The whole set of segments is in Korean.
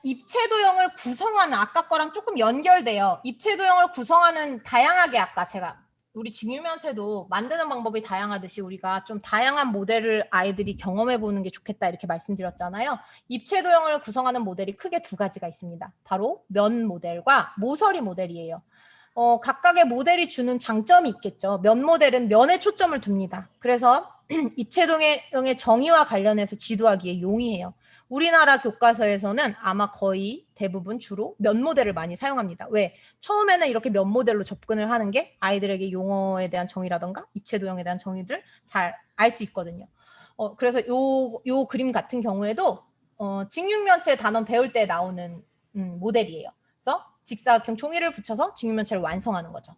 입체 도형을 구성하는 아까 거랑 조금 연결돼요. 입체 도형을 구성하는 다양하게 아까 제가 우리 직육면체도 만드는 방법이 다양하듯이 우리가 좀 다양한 모델을 아이들이 경험해 보는 게 좋겠다 이렇게 말씀드렸잖아요. 입체 도형을 구성하는 모델이 크게 두 가지가 있습니다. 바로 면 모델과 모서리 모델이에요. 각각의 모델이 주는 장점이 있겠죠. 면 모델은 면에 초점을 둡니다. 그래서 입체 도형의 정의와 관련해서 지도하기에 용이해요. 우리나라 교과서에서는 아마 거의 대부분 주로 면 모델을 많이 사용합니다. 왜? 처음에는 이렇게 면 모델로 접근을 하는 게 아이들에게 용어에 대한 정의라던가 입체 도형에 대한 정의를 잘 알 수 있거든요. 그래서 요 그림 같은 경우에도 직육면체 단원 배울 때 나오는 모델이에요. 그래서 직사각형 총이를 붙여서 직육면체를 완성하는 거죠.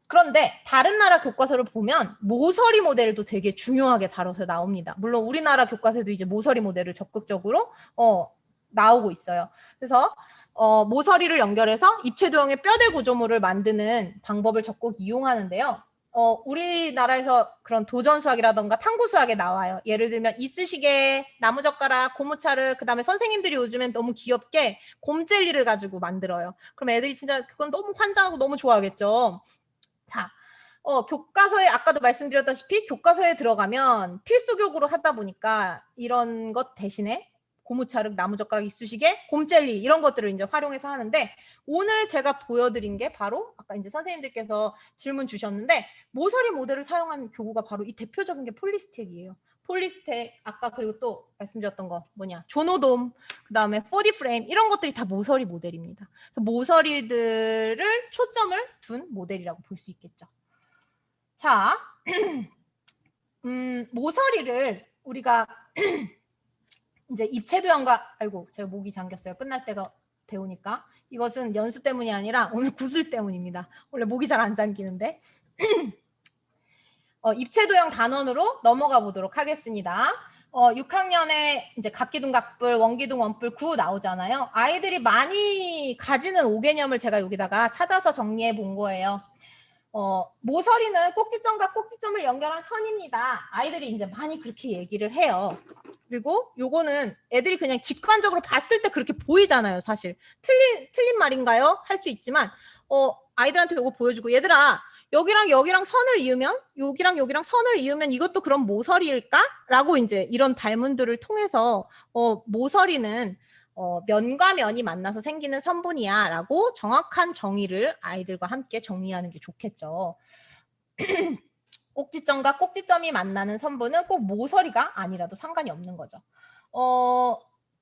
그런데 다른 나라 교과서를 보면 모서리 모델도 되게 중요하게 다뤄서 나옵니다. 물론 우리나라 교과서에도 이제 모서리 모델을 적극적으로 나오고 있어요. 그래서 모서리를 연결해서 입체 도형의 뼈대 구조물을 만드는 방법을 적극 이용하는데요. 우리나라에서 그런 도전 수학이라던가 탐구 수학에 나와요. 예를 들면 이쑤시개, 나무젓가락, 고무차르, 그다음에 선생님들이 요즘엔 너무 귀엽게 곰젤리를 가지고 만들어요. 그럼 애들이 진짜 그건 너무 환장하고 너무 좋아하겠죠. 자, 교과서에 아까도 말씀드렸다시피 교과서에 들어가면 필수 교구로 하다 보니까 이런 것 대신에 고무차륵, 나무젓가락, 이쑤시개, 곰젤리 이런 것들을 이제 활용해서 하는데 오늘 제가 보여드린 게 바로 아까 이제 선생님들께서 질문 주셨는데 모서리 모델을 사용한 교구가 바로 이 대표적인 게 폴리스텍이에요. 폴리스텍 아까 그리고 또 말씀드렸던 거 뭐냐 조노돔 그다음에 4D 프레임 이런 것들이 다 모서리 모델입니다. 그래서 모서리들을 초점을 둔 모델이라고 볼 수 있겠죠. 자, 모서리를 우리가 이제 입체 도형과 아이고 제가 목이 잠겼어요. 끝날 때가 되오니까 이것은 연수 때문이 아니라 오늘 구슬 때문입니다. 원래 목이 잘 안 잠기는데 입체 도형 단원으로 넘어가 보도록 하겠습니다. 6학년에 이제 각기둥 각불, 원기둥 원뿔 9 나오잖아요. 아이들이 많이 가지는 5개념을 제가 여기다가 찾아서 정리해 본 거예요. 모서리는 꼭지점과 꼭지점을 연결한 선입니다. 아이들이 이제 많이 그렇게 얘기를 해요. 그리고 요거는 애들이 그냥 직관적으로 봤을 때 그렇게 보이잖아요, 사실. 틀린 말인가요? 할 수 있지만, 아이들한테 요거 보여주고, 얘들아, 여기랑 여기랑 선을 이으면, 여기랑 여기랑 선을 이으면 이것도 그럼 모서리일까? 라고 이제 이런 발문들을 통해서, 모서리는 면과 면이 만나서 생기는 선분이야 라고 정확한 정의를 아이들과 함께 정리하는 게 좋겠죠. 꼭지점과 꼭지점이 만나는 선분은 꼭 모서리가 아니라도 상관이 없는 거죠.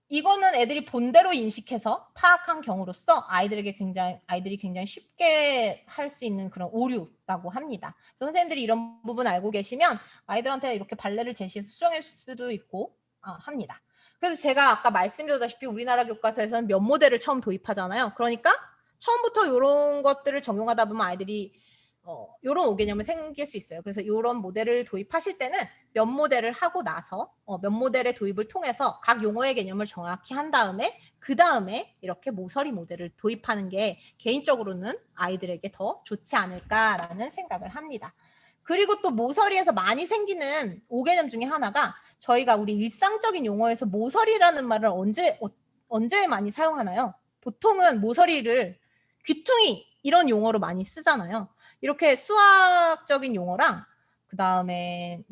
이거는 애들이 본대로 인식해서 파악한 경우로서 아이들이 굉장히 쉽게 할 수 있는 그런 오류라고 합니다. 선생님들이 이런 부분 알고 계시면 아이들한테 이렇게 발레를 제시해서 수정할 수도 있고 합니다. 그래서 제가 아까 말씀드렸다시피 우리나라 교과서에서는 면 모델을 처음 도입하잖아요. 그러니까 처음부터 이런 것들을 적용하다 보면 아이들이 이런 5개념을 생길 수 있어요. 그래서 이런 모델을 도입하실 때는 면 모델을 하고 나서 면 모델의 도입을 통해서 각 용어의 개념을 정확히 한 다음에 그 다음에 이렇게 모서리 모델을 도입하는 게 개인적으로는 아이들에게 더 좋지 않을까라는 생각을 합니다. 그리고 또 모서리에서 많이 생기는 5개념 중에 하나가 저희가 우리 일상적인 용어에서 모서리라는 말을 언제 많이 사용하나요? 보통은 모서리를 귀퉁이 이런 용어로 많이 쓰잖아요. 이렇게 수학적인 용어랑 그 다음에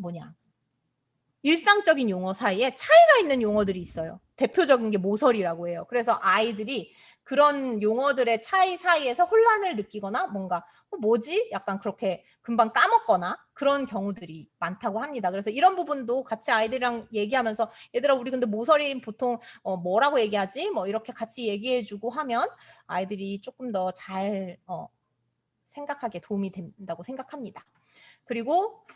일상적인 용어 사이에 차이가 있는 용어들이 있어요. 대표적인 게 모서리라고 해요. 그래서 아이들이 그런 용어들의 차이 사이에서 혼란을 느끼거나 뭔가 뭐지? 약간 그렇게 금방 까먹거나 그런 경우들이 많다고 합니다. 그래서 이런 부분도 같이 아이들이랑 얘기하면서 얘들아 우리 근데 모서리 보통 뭐라고 얘기하지? 뭐 이렇게 같이 얘기해주고 하면 아이들이 조금 더 잘 생각하기에 도움이 된다고 생각합니다. 그리고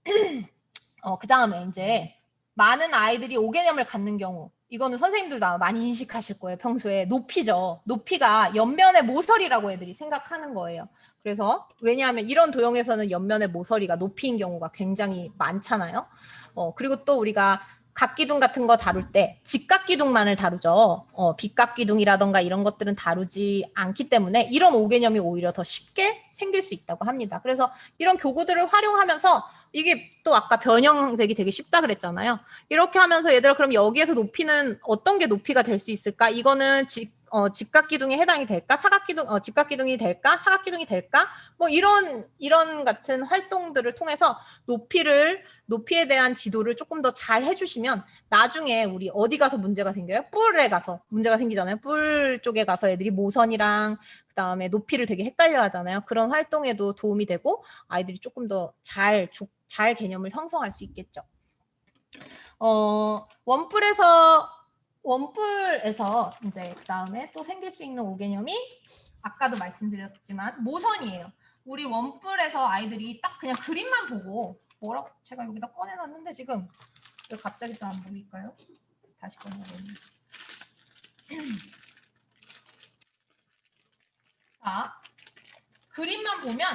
그 다음에 이제 많은 아이들이 5개념을 갖는 경우 이거는 선생님들도 아마 많이 인식하실 거예요. 평소에 높이죠. 높이가 옆면의 모서리라고 애들이 생각하는 거예요. 그래서 왜냐하면 이런 도형에서는 옆면의 모서리가 높이인 경우가 굉장히 많잖아요. 그리고 또 우리가 각기둥 같은 거 다룰 때 직각기둥만을 다루죠. 빗각기둥이라던가 이런 것들은 다루지 않기 때문에 이런 오개념이 오히려 더 쉽게 생길 수 있다고 합니다. 그래서 이런 교구들을 활용하면서 이게 또 아까 변형되기 되게 쉽다 그랬잖아요. 이렇게 하면서 얘들아 그럼 여기에서 높이는 어떤 게 높이가 될 수 있을까? 이거는 직각기둥에 해당이 될까? 직각기둥이 될까? 사각기둥이 될까? 뭐 이런 같은 활동들을 통해서 높이에 대한 지도를 조금 더 잘 해주시면 나중에 우리 어디 가서 문제가 생겨요? 뿔에 가서 문제가 생기잖아요. 뿔 쪽에 가서 애들이 모선이랑 그다음에 높이를 되게 헷갈려 하잖아요. 그런 활동에도 도움이 되고 아이들이 조금 더 잘 개념을 형성할 수 있겠죠. 원뿔에서 이제 그다음에 또 생길 수 있는 오개념이 아까도 말씀드렸지만 모선이에요. 우리 원뿔에서 아이들이 딱 그냥 그림만 보고 뭐라고 제가 여기다 꺼내놨는데 지금 왜 갑자기 또 안 보일까요? 다시 꺼내야겠네. 자, 그림만 보면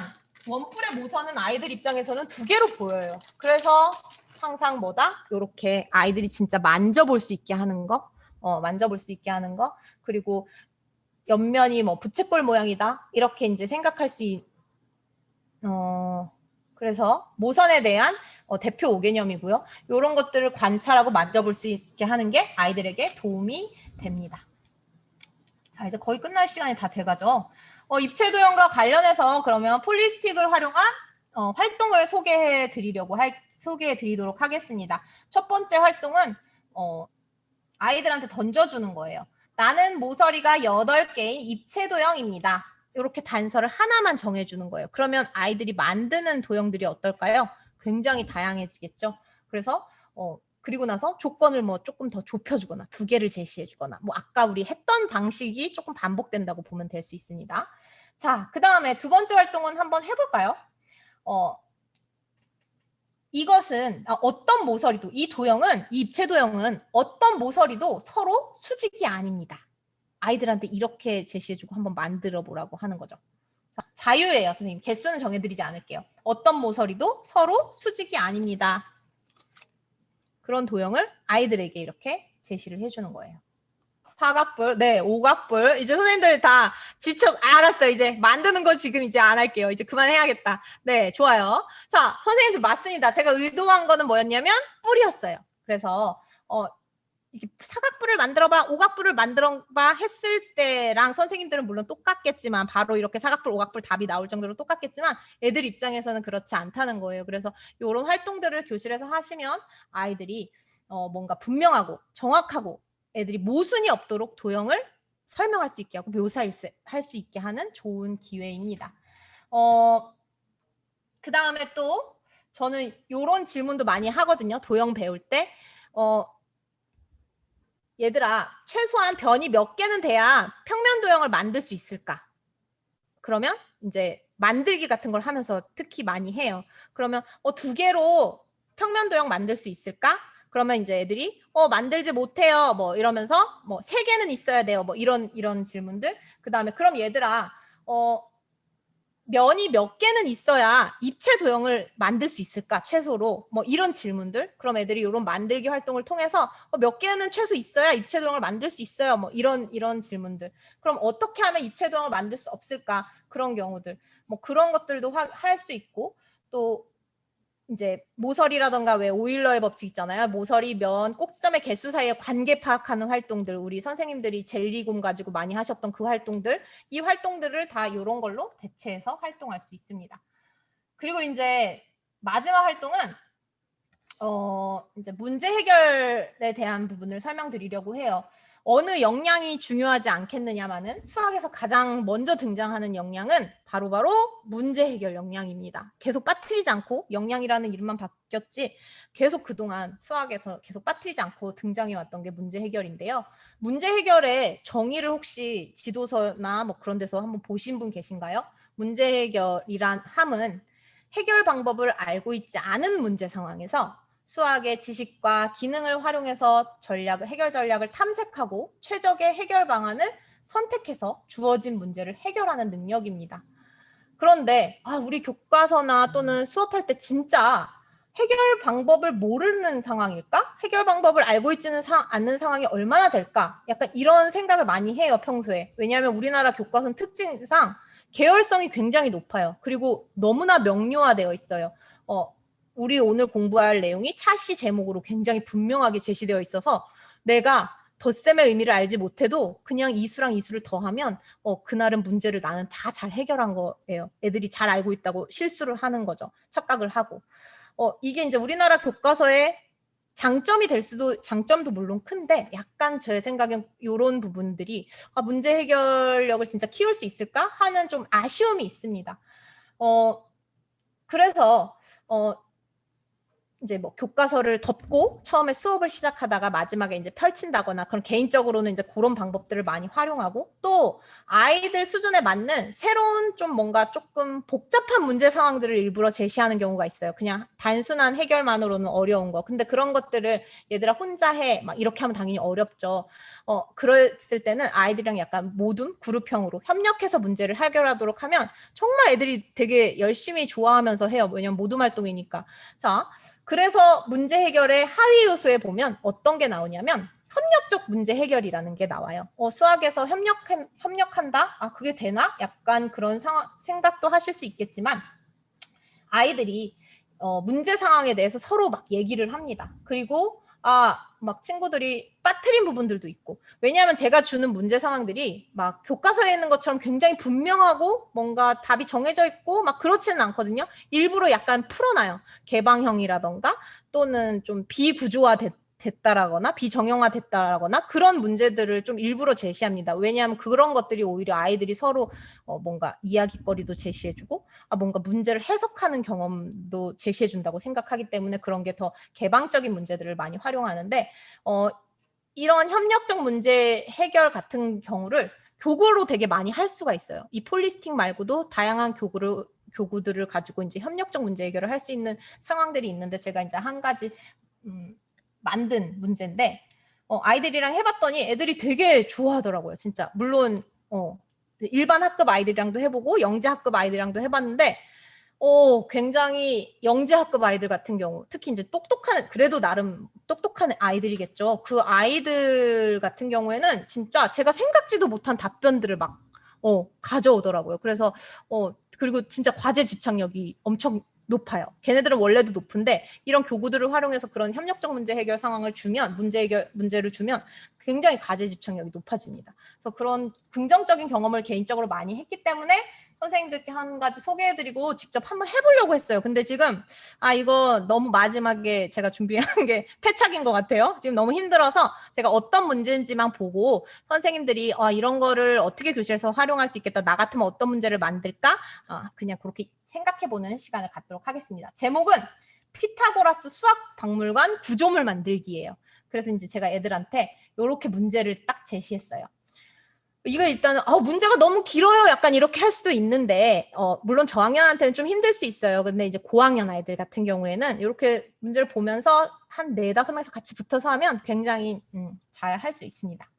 원뿔의 모선은 아이들 입장에서는 두 개로 보여요. 그래서 항상 뭐다? 이렇게 아이들이 진짜 만져볼 수 있게 하는 거, 만져볼 수 있게 하는 거, 그리고 옆면이 뭐 부채꼴 모양이다 이렇게 이제 생각할 수 그래서 모선에 대한 대표 오개념이고요. 이런 것들을 관찰하고 만져볼 수 있게 하는 게 아이들에게 도움이 됩니다. 자, 이제 거의 끝날 시간이 다 돼가죠. 입체도형과 관련해서 그러면 폴리스틱을 활용한 활동을 소개해 드리도록 하겠습니다. 첫 번째 활동은 아이들한테 던져주는 거예요. 나는 모서리가 8개인 입체도형입니다. 이렇게 단서를 하나만 정해주는 거예요. 그러면 아이들이 만드는 도형들이 어떨까요? 굉장히 다양해지겠죠. 그래서 그리고 나서 조건을 뭐 조금 더 좁혀주거나 2개를 제시해주거나 뭐 아까 우리 했던 방식이 조금 반복된다고 보면 될 수 있습니다. 자, 그 다음에 두 번째 활동은 한번 해볼까요? 이것은 어떤 모서리도 이 입체 도형은 어떤 모서리도 서로 수직이 아닙니다. 아이들한테 이렇게 제시해주고 한번 만들어 보라고 하는 거죠. 자, 자유예요, 선생님. 개수는 정해드리지 않을게요. 어떤 모서리도 서로 수직이 아닙니다. 그런 도형을 아이들에게 이렇게 제시를 해주는 거예요. 사각뿔, 네, 오각뿔. 이제 선생님들 다 알았어요. 이제 만드는 거 지금 이제 안 할게요. 이제 그만해야겠다. 네, 좋아요. 자, 선생님들 맞습니다. 제가 의도한 거는 뭐였냐면 뿔이었어요. 그래서 이렇게 사각뿔을 만들어봐, 오각뿔을 만들어봐 했을 때랑 선생님들은 물론 똑같겠지만 바로 이렇게 사각뿔, 오각뿔 답이 나올 정도로 똑같겠지만 애들 입장에서는 그렇지 않다는 거예요. 그래서 이런 활동들을 교실에서 하시면 아이들이 뭔가 분명하고 정확하고 애들이 모순이 없도록 도형을 설명할 수 있게 하고 묘사할 수 있게 하는 좋은 기회입니다. 그 다음에 또 저는 이런 질문도 많이 하거든요. 도형 배울 때. 얘들아, 최소한 변이 몇 개는 돼야 평면 도형을 만들 수 있을까? 그러면 이제 만들기 같은 걸 하면서 특히 많이 해요. 그러면 2개로 평면 도형 만들 수 있을까? 그러면 이제 애들이 만들지 못해요. 뭐 이러면서 뭐 3개는 있어야 돼요. 뭐 이런 질문들. 그다음에 그럼 얘들아 면이 몇 개는 있어야 입체 도형을 만들 수 있을까? 최소로 뭐 이런 질문들. 그럼 애들이 이런 만들기 활동을 통해서 몇 개는 최소 있어야 입체 도형을 만들 수 있어요. 뭐 이런 질문들. 그럼 어떻게 하면 입체 도형을 만들 수 없을까? 그런 경우들. 뭐 그런 것들도 할 수 있고 또 이제 모서리라던가 왜 오일러의 법칙 있잖아요. 모서리, 면, 꼭지점의 개수 사이의 관계 파악하는 활동들, 우리 선생님들이 젤리곰 가지고 많이 하셨던 그 활동들, 이 활동들을 다 이런 걸로 대체해서 활동할 수 있습니다. 그리고 이제 마지막 활동은 이제 문제 해결에 대한 부분을 설명드리려고 해요. 어느 역량이 중요하지 않겠느냐마는 수학에서 가장 먼저 등장하는 역량은 바로바로 문제 해결 역량입니다. 계속 빠뜨리지 않고 역량이라는 이름만 바뀌었지 계속 그동안 수학에서 계속 빠뜨리지 않고 등장해 왔던 게 문제 해결인데요. 문제 해결의 정의를 혹시 지도서나 뭐 그런 데서 한번 보신 분 계신가요? 문제 해결이란 함은 해결 방법을 알고 있지 않은 문제 상황에서 수학의 지식과 기능을 활용해서 해결 전략을 탐색하고 최적의 해결 방안을 선택해서 주어진 문제를 해결하는 능력입니다. 그런데 우리 교과서나 또는 수업할 때 진짜 해결 방법을 모르는 상황일까? 해결 방법을 알고 있지는 않는 상황이 얼마나 될까? 약간 이런 생각을 많이 해요, 평소에. 왜냐하면 우리나라 교과서는 특징상 계열성이 굉장히 높아요. 그리고 너무나 명료화되어 있어요. 우리 오늘 공부할 내용이 차시 제목으로 굉장히 분명하게 제시되어 있어서 내가 덧셈의 의미를 알지 못해도 그냥 이수랑 이수를 더하면 그날은 문제를 나는 다 잘 해결한 거예요. 애들이 잘 알고 있다고 실수를 하는 거죠. 착각을 하고. 이게 이제 우리나라 교과서의 장점이 될 수도, 장점도 물론 큰데 약간 제 생각엔 이런 부분들이 문제 해결력을 진짜 키울 수 있을까 하는 좀 아쉬움이 있습니다. 그래서 이제 뭐 교과서를 덮고 처음에 수업을 시작하다가 마지막에 이제 펼친다거나, 그런 개인적으로는 이제 그런 방법들을 많이 활용하고, 또 아이들 수준에 맞는 새로운 좀 뭔가 조금 복잡한 문제 상황들을 일부러 제시하는 경우가 있어요. 그냥 단순한 해결만으로는 어려운 거. 근데 그런 것들을 얘들아 혼자 해 막 이렇게 하면 당연히 어렵죠. 그랬을 때는 아이들이랑 약간 모둠 그룹형으로 협력해서 문제를 해결하도록 하면 정말 애들이 되게 열심히 좋아하면서 해요. 왜냐면 모둠 활동이니까. 자, 그래서 문제 해결의 하위 요소에 보면 어떤 게 나오냐면 협력적 문제 해결이라는 게 나와요. 수학에서 협력한다? 그게 되나? 약간 그런 생각도 하실 수 있겠지만, 아이들이 문제 상황에 대해서 서로 막 얘기를 합니다. 그리고 막 친구들이 빠뜨린 부분들도 있고, 왜냐하면 제가 주는 문제 상황들이 막 교과서에 있는 것처럼 굉장히 분명하고 뭔가 답이 정해져 있고 막 그렇지는 않거든요. 일부러 약간 풀어놔요. 개방형이라던가 또는 좀 비구조화됐다라거나 비정형화됐다라거나 그런 문제들을 좀 일부러 제시합니다. 왜냐하면 그런 것들이 오히려 아이들이 서로 뭔가 이야기거리도 제시해주고 뭔가 문제를 해석하는 경험도 제시해준다고 생각하기 때문에 그런 게 더 개방적인 문제들을 많이 활용하는데, 이런 협력적 문제 해결 같은 경우를 교구로 되게 많이 할 수가 있어요. 이 폴리스틱 말고도 다양한 교구들을 가지고 이제 협력적 문제 해결을 할 수 있는 상황들이 있는데, 제가 이제 한 가지 만든 문제인데, 아이들이랑 해봤더니 애들이 되게 좋아하더라고요. 진짜. 물론 일반 학급 아이들이랑도 해보고 영재 학급 아이들이랑도 해봤는데, 굉장히 영재 학급 아이들 같은 경우, 특히 이제 그래도 나름 똑똑한 아이들이겠죠. 그 아이들 같은 경우에는 진짜 제가 생각지도 못한 답변들을 막 가져오더라고요. 그래서 그리고 진짜 과제 집착력이 엄청 높아요. 걔네들은 원래도 높은데 이런 교구들을 활용해서 그런 협력적 문제 해결 상황을 주면, 문제를 주면 굉장히 과제 집착력이 높아집니다. 그래서 그런 긍정적인 경험을 개인적으로 많이 했기 때문에 선생님들께 한 가지 소개해드리고 직접 한번 해보려고 했어요. 근데 지금 이거 너무 마지막에 제가 준비한 게 패착인 것 같아요. 지금 너무 힘들어서 제가 어떤 문제인지만 보고 선생님들이 이런 거를 어떻게 교실에서 활용할 수 있겠다, 나 같으면 어떤 문제를 만들까, 그냥 그렇게 생각해보는 시간을 갖도록 하겠습니다. 제목은 피타고라스 수학박물관 구조물 만들기예요. 그래서 이제 제가 애들한테 이렇게 문제를 딱 제시했어요. 이거 일단은 문제가 너무 길어요, 약간 이렇게 할 수도 있는데 물론 저학년한테는 좀 힘들 수 있어요. 근데 이제 고학년 아이들 같은 경우에는 이렇게 문제를 보면서 한 4-5명에서 같이 붙어서 하면 굉장히 잘 할 수 있습니다.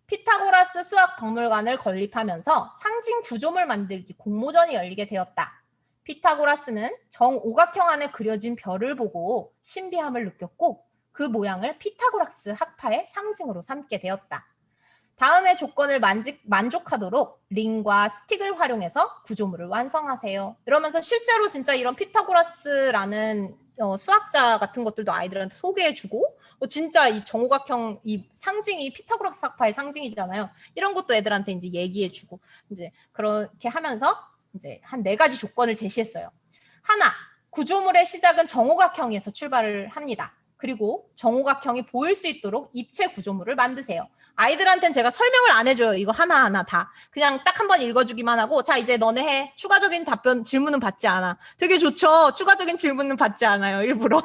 피타고라스 수학박물관을 건립하면서 상징 구조물 만들기 공모전이 열리게 되었다. 피타고라스는 정오각형 안에 그려진 별을 보고 신비함을 느꼈고 그 모양을 피타고라스 학파의 상징으로 삼게 되었다. 다음의 조건을 만족하도록 링과 스틱을 활용해서 구조물을 완성하세요. 이러면서 실제로 진짜 이런 피타고라스라는 수학자 같은 것들도 아이들한테 소개해주고, 진짜 이 정오각형 이 상징이 피타고라스 학파의 상징이잖아요. 이런 것도 애들한테 이제 얘기해주고, 이제 그렇게 하면서 이제 한 4가지 조건을 제시했어요. 하나, 구조물의 시작은 정오각형에서 출발을 합니다. 그리고 정오각형이 보일 수 있도록 입체 구조물을 만드세요. 아이들한테는 제가 설명을 안 해줘요. 이거 하나하나 다. 그냥 딱 한번 읽어주기만 하고, 자, 이제 너네 해. 추가적인 질문은 받지 않아. 되게 좋죠? 추가적인 질문은 받지 않아요, 일부러.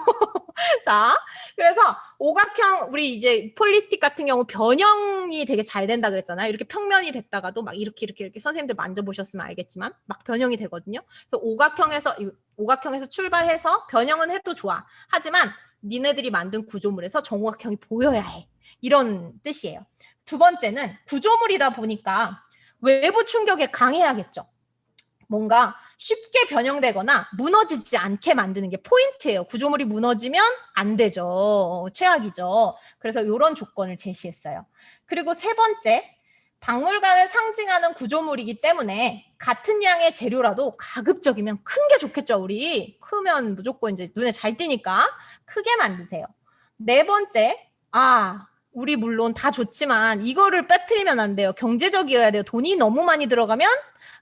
자, 그래서 오각형, 우리 이제 폴리스틱 같은 경우 변형이 되게 잘 된다 그랬잖아요. 이렇게 평면이 됐다가도 막 이렇게 선생님들 만져보셨으면 알겠지만 막 변형이 되거든요. 그래서 오각형에서 출발해서 변형은 해도 좋아. 하지만 니네들이 만든 구조물에서 정오각형이 보여야 해. 이런 뜻이에요. 두 번째는 구조물이다 보니까 외부 충격에 강해야겠죠. 뭔가 쉽게 변형되거나 무너지지 않게 만드는 게 포인트예요. 구조물이 무너지면 안 되죠. 최악이죠. 그래서 이런 조건을 제시했어요. 그리고 세 번째, 박물관을 상징하는 구조물이기 때문에 같은 양의 재료라도 가급적이면 큰 게 좋겠죠. 우리 크면 무조건 이제 눈에 잘 띄니까 크게 만드세요. 네 번째, 우리 물론 다 좋지만 이거를 빼뜨리면 안 돼요. 경제적이어야 돼요. 돈이 너무 많이 들어가면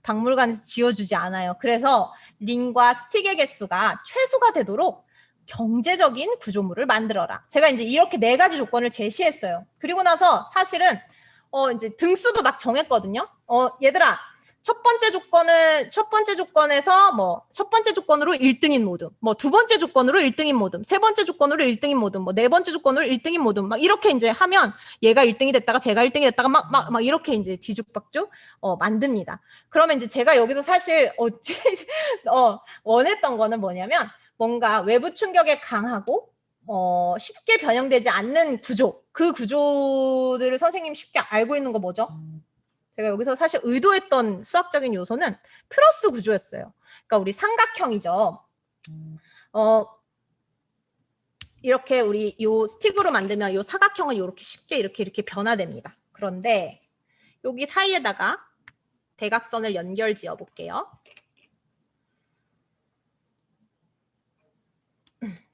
박물관에서 지어주지 않아요. 그래서 링과 스틱의 개수가 최소가 되도록 경제적인 구조물을 만들어라. 제가 이제 이렇게 네 가지 조건을 제시했어요. 그리고 나서 사실은 이제 등수도 막 정했거든요. 얘들아, 첫 번째 조건에서 첫 번째 조건으로 1등인 모듬, 두 번째 조건으로 1등인 모듬, 세 번째 조건으로 1등인 모듬, 네 번째 조건으로 1등인 모듬, 막 이렇게 이제 하면 얘가 1등이 됐다가 제가 1등이 됐다가 막 이렇게 이제 뒤죽박죽 만듭니다. 그러면 이제 제가 여기서 사실 원했던 거는 뭐냐면 뭔가 외부 충격에 강하고 쉽게 변형되지 않는 구조, 그 구조들을 선생님 쉽게 알고 있는 거 뭐죠? 제가 여기서 사실 의도했던 수학적인 요소는 트러스 구조였어요. 그러니까 우리 삼각형이죠. 이렇게 우리 요 스틱으로 만들면 요 사각형은 이렇게 쉽게 이렇게 변화됩니다. 그런데 여기 사이에다가 대각선을 연결 지어 볼게요.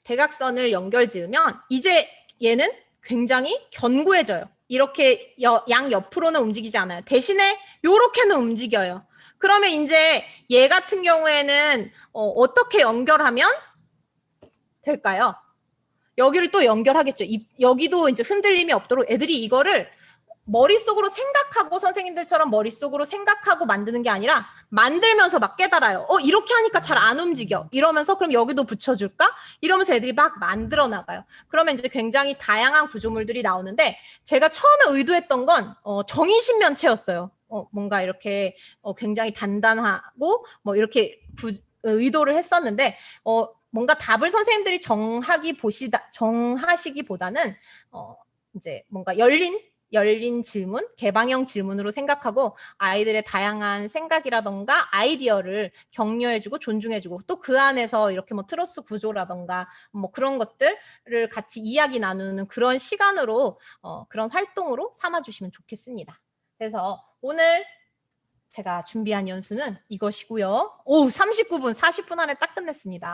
대각선을 연결 지으면 이제 얘는 굉장히 견고해져요. 이렇게 양 옆으로는 움직이지 않아요. 대신에 요렇게는 움직여요. 그러면 이제 얘 같은 경우에는 어떻게 연결하면 될까요? 여기를 또 연결하겠죠. 여기도 이제 흔들림이 없도록 애들이 이거를 머릿속으로 생각하고 선생님들처럼 머릿속으로 생각하고 만드는 게 아니라 만들면서 막 깨달아요. 이렇게 하니까 잘 안 움직여. 이러면서 그럼 여기도 붙여줄까? 이러면서 애들이 막 만들어 나가요. 그러면 이제 굉장히 다양한 구조물들이 나오는데 제가 처음에 의도했던 건 정의신 면체였어요. 뭔가 이렇게 굉장히 단단하고 뭐 이렇게 의도를 했었는데 뭔가 답을 선생님들이 정하시기보다는 이제 뭔가 열린 질문, 개방형 질문으로 생각하고 아이들의 다양한 생각이라던가 아이디어를 격려해주고 존중해주고 또 그 안에서 이렇게 뭐 트러스 구조라던가 뭐 그런 것들을 같이 이야기 나누는 그런 시간으로 그런 활동으로 삼아주시면 좋겠습니다. 그래서 오늘 제가 준비한 연수는 이것이고요. 39분, 40분 안에 딱 끝냈습니다.